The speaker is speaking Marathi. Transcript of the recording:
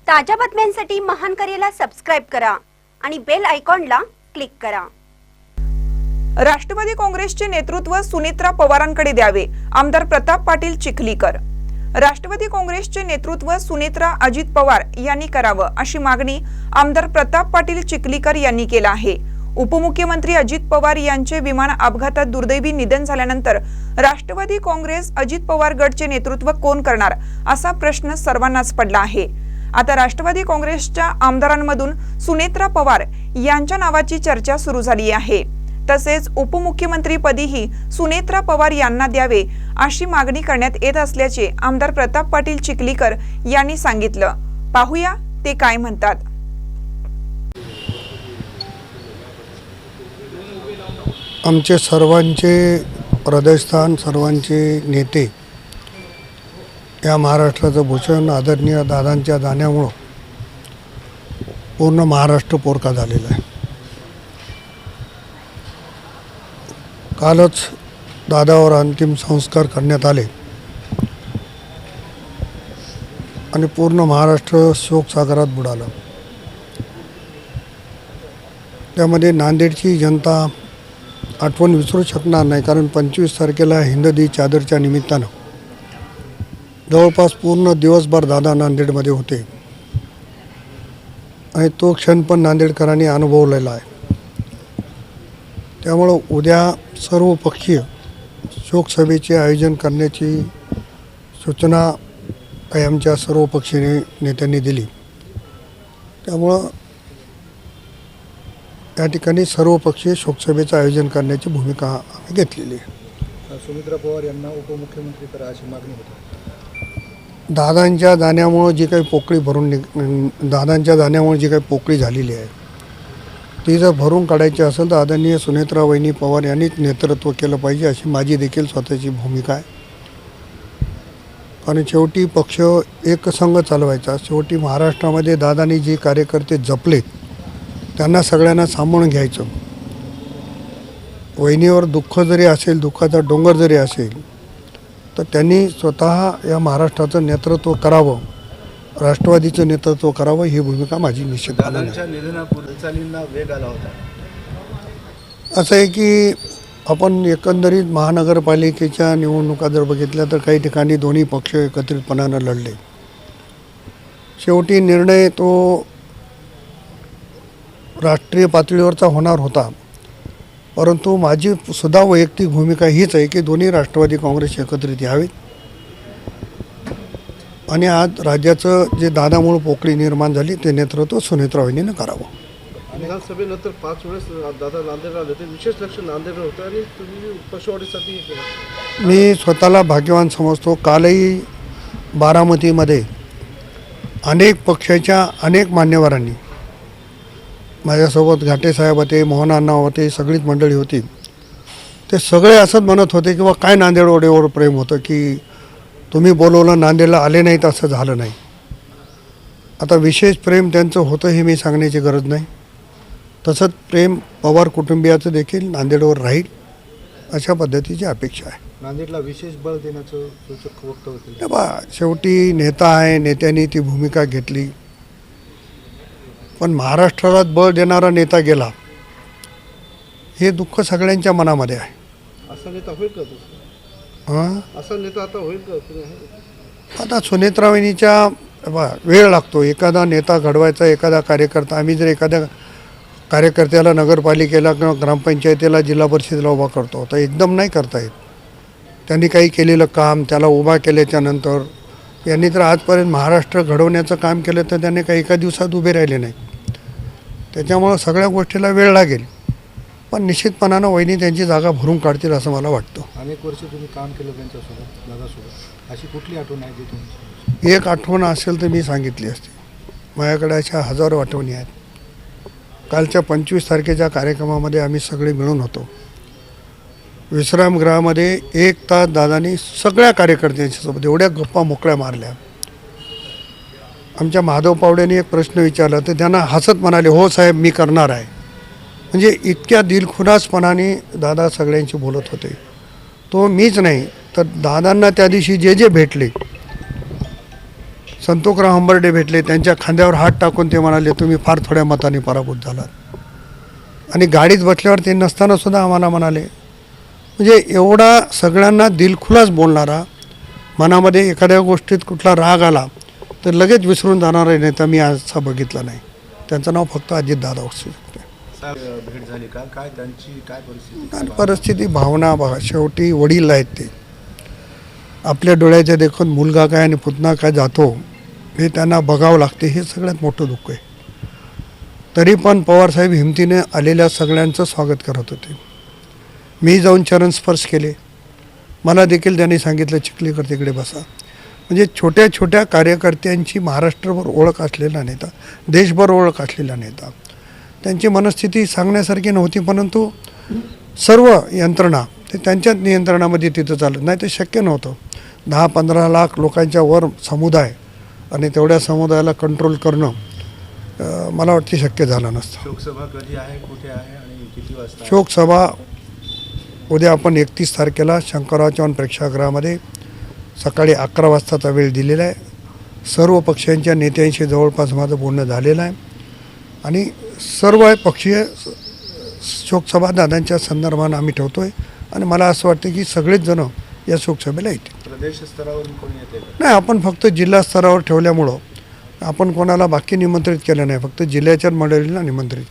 ताज्या बातम्यांसाठी महान करेला सबस्क्राइब करा आणि बेल आयकॉनला क्लिक करा। राष्ट्रवादी काँग्रेसचे नेतृत्व सुनेत्रा पवारांकडे द्यावे, आमदार प्रताप पाटील चिखलीकर। राष्ट्रवादी काँग्रेसचे नेतृत्व सुनेत्रा अजित पवार यांनी करावं अशी मागणी आमदार प्रताप पाटील चिखलीकर यांनी केला आहे। उपमुख्यमंत्री अजित पवार यांचे विमान अपघातात दुर्दैवी निधन झाल्यानंतर राष्ट्रवादी काँग्रेस अजित पवार गटचे नेतृत्व कोण करणार असा प्रश्न सर्वांनाच पडला आहे। आता राष्ट्रवादी काँग्रेसच्या आमदारांमधून सुनेत्रा पवार यांच्या नावाची चर्चा सुरू झाली आहे। तसेच उपमुख्यमंत्रीपदीही सुनेत्रा पवार यांना द्यावे अशी मागणी करण्यात येत असल्याचे आमदार प्रताप पाटील चिखलीकर यांनी सांगितलं। पाहूया ते काय म्हणतात। आमचे सर्वांचे हृदयस्थान, सर्वांचे नेते, या महाराष्ट्राचं भूषण आदरणीय दादांच्या जाण्यामुळं पूर्ण महाराष्ट्र पोरका झालेला आहे। कालच दादावर अंतिम संस्कार करण्यात आले आणि पूर्ण महाराष्ट्र शोकसागरात बुडालं। त्यामध्ये नांदेडची जनता आठवण विसरू शकणार नाही, कारण 25 तारखेला हिंददी चादरच्या निमित्तानं जवळपास पूर्ण दिवसभर दादा नांदेडमध्ये होते आणि तो क्षण पण नांदेडकरांनी अनुभवलेला आहे। त्यामुळं उद्या सर्वपक्षीय शोकसभेचे आयोजन करण्याची सूचना काही आमच्या सर्वपक्षीय नेत्यांनी दिली। त्यामुळं या ठिकाणी सर्वपक्षीय शोकसभेचं आयोजन करण्याची भूमिका आम्ही घेतलेली आहे। सुनेत्रा पवार यांना उपमुख्यमंत्री करा अशी मागणी होती। दादांच्या जाण्यामुळं जी काही पोकळी दादांच्या जाण्यामुळे जी काही पोकळी झालेली आहे ती जर भरून काढायची असेल तर आदरणीय सुनेत्रा वहिनी पवार यांनीच नेतृत्व केलं पाहिजे अशी माझी देखील स्वतःची भूमिका आहे। आणि शेवटी पक्ष एकसंघ चालवायचा। शेवटी महाराष्ट्रामध्ये दादांनी जे कार्यकर्ते जपलेत त्यांना सगळ्यांना सांभाळून घ्यायचं। वहिनीवर दुःख जरी असेल, दुःखाचा डोंगर जरी असेल, तर त्यांनी स्वतः या महाराष्ट्राचं नेतृत्व करावं, राष्ट्रवादीचं नेतृत्व करावं ही भूमिका माझी निश्चितपणे आहे। वेग आला होता। असं आहे की आपण एकंदरीत महानगरपालिकेच्या निवडणुका जर बघितल्या तर काही ठिकाणी दोन्ही पक्ष एकत्रितपणानं लढले। शेवटी निर्णय तो राष्ट्रीय पातळीवरचा होणार होता, परंतु माझी सुद्धा वैयक्तिक भूमिका हीच आहे की दोन्ही राष्ट्रवादी काँग्रेस एकत्रित यावेत आणि आज राज्याचं जे दादामुळे पोकळी निर्माण झाली ते नेतृत्व सुनेत्रा वहिनीनं करावं। विधानसभेनंतर 5 वेळेस दादा नांदेडला आले, विशेष लक्ष नांदेडला होतं आणि तुम्ही पक्षवाढीसाठी केलं। मी स्वतःला भाग्यवान समजतो। कालही बारामतीमध्ये अनेक पक्षाच्या अनेक मान्यवरांनी माझ्यासोबत, घाटे साहेब होते, मोहन अण्णा होते, सगळीच मंडळी होती, ते सगळे असंच म्हणत होते की काय नांदेडवर प्रेम होतं की तुम्ही बोलवलं, नांदेडला आले नाहीत, असं झालं नाही। आता विशेष प्रेम त्यांचं होतं हे मी सांगण्याची गरज नाही। तसंच प्रेम पवार कुटुंबियाचं देखील नांदेडवर राहील अशा पद्धतीची अपेक्षा आहे। नांदेडला विशेष बळ देण्याचं सूचक वक्तव्य केलं। शेवटी नेता आहे, नेत्यांनी ती भूमिका घेतली, पण महाराष्ट्राला बळ देणारा नेता गेला हे दुःख सगळ्यांच्या मनामध्ये आहे। असा नेता होईल का? असा नेता आता होईल का? आता सुनेत्रा वहिनीच्या वेळ लागतो एखादा नेता घडवायचा, एखादा कार्यकर्ता। आम्ही जर एखाद्या कार्यकर्त्याला नगरपालिकेला किंवा ग्रामपंचायतीला, जिल्हा परिषदेला उभा करतो तर एकदम नाही करता येत। त्यांनी काही केलेलं काम त्याला उभा केल्याच्या नंतर यांनी जर आजपर्यंत महाराष्ट्र घडवण्याचं काम केलं तर त्यांनी काही एका दिवसात उभे राहिले नाही। त्याच्यामुळं सगळ्या गोष्टीला वेळ लागेल, पण निश्चितपणानं वहिनी त्यांची जागा भरून काढतील असं मला वाटतं। अनेक वर्ष तुम्ही काम केलं त्यांच्यासोबत, दादासोबत, अशी कुठली आठवण आहे तुमची? एक आठवण असेल तर मी सांगितली असती। माझ्याकडे अशा हजारो आठवणी आहेत। कालच्या 25 तारखेच्या कार्यक्रमामध्ये आम्ही सगळे मिळून होतो। विश्रामगृहामध्ये 1 तास दादांनी सगळ्या कार्यकर्त्यांच्यासोबत एवढ्या गप्पा मोकळ्या मारल्या। आमच्या माधव पावड्यांनी एक प्रश्न विचारला तर त्यांना हसत म्हणाले, हो साहेब मी करणार आहे। म्हणजे इतक्या दिलखुलासपणाने दादा सगळ्यांशी बोलत होते। तो मीच नाही तर दादांना त्या दिवशी जे जे भेटले संतोषराव हंबर्डे भेटले, त्यांच्या खांद्यावर हात टाकून ते म्हणाले तुम्ही फार थोड्या मताने पराभूत झालात. आणि गाडीत बसल्यावर ते नसताना सुद्धा आम्हाला म्हणाले. म्हणजे एवढा सगळ्यांना दिलखुलास बोलणारा, मनामध्ये एखाद्या गोष्टीत कुठला राग आला तर लगेच विसरून जाणारा नेता मी आजचा बघितला नाही. त्यांचं नाव फक्त अजितदादा असू शकते. भेट झाली का? काय त्यांची काय परिस्थिती? आणि परिस्थिती भावना बघा, शेवटी वडील आहेत ते. आपल्या डोळ्याच्या देखून मुलगा काय आणि पुतणा काय जातो हे त्यांना बघावं लागते. हे सगळ्यात मोठं दुःख आहे. तरी पण पवारसाहेब हिमतीने आलेल्या सगळ्यांचं स्वागत करत होते. मी जाऊन चरण स्पर्श केले. मला देखील त्यांनी सांगितलं चिखलीकर तिकडे बसा. म्हणजे छोट्या छोट्या कार्यकर्त्यांची महाराष्ट्रभर ओळख असलेला नेता, देशभर ओळख असलेला नेता. त्यांची मनस्थिती सांगण्यासारखी नव्हती, परंतु सर्व यंत्रणा ते त्यांच्याच नियंत्रणामध्ये तिथं चालत नाही. ते शक्य नव्हतं. 10-15 लाख लोकांच्या वर समुदाय आणि तेवढ्या समुदायाला कंट्रोल करणं मला वाटते शक्य झालं नसतं. शोकसभा कधी आहे, कुठे आहे आणि किती वाजता? शोकसभा उद्या आपण 31 तारखेला शंकरराव चव्हाण प्रेक्षागृहामध्ये सकाळी 11 वाजताचा वेळ दिलेला आहे. सर्व पक्षांच्या नेत्यांशी जवळपास माझं बोलणं झालेलं आहे आणि सर्व पक्षीय शोकसभा दादांच्या संदर्भानं आम्ही ठेवतो आहे. आणि मला असं वाटतं की सगळेच जण या शोकसभेला येतील. प्रदेश स्तरावरून कोणी येते? नाही, आपण फक्त जिल्हा स्तरावर ठेवल्यामुळं आपण कोणाला बाकी निमंत्रित केलं नाही, फक्त जिल्ह्याच्या मंडळीला निमंत्रित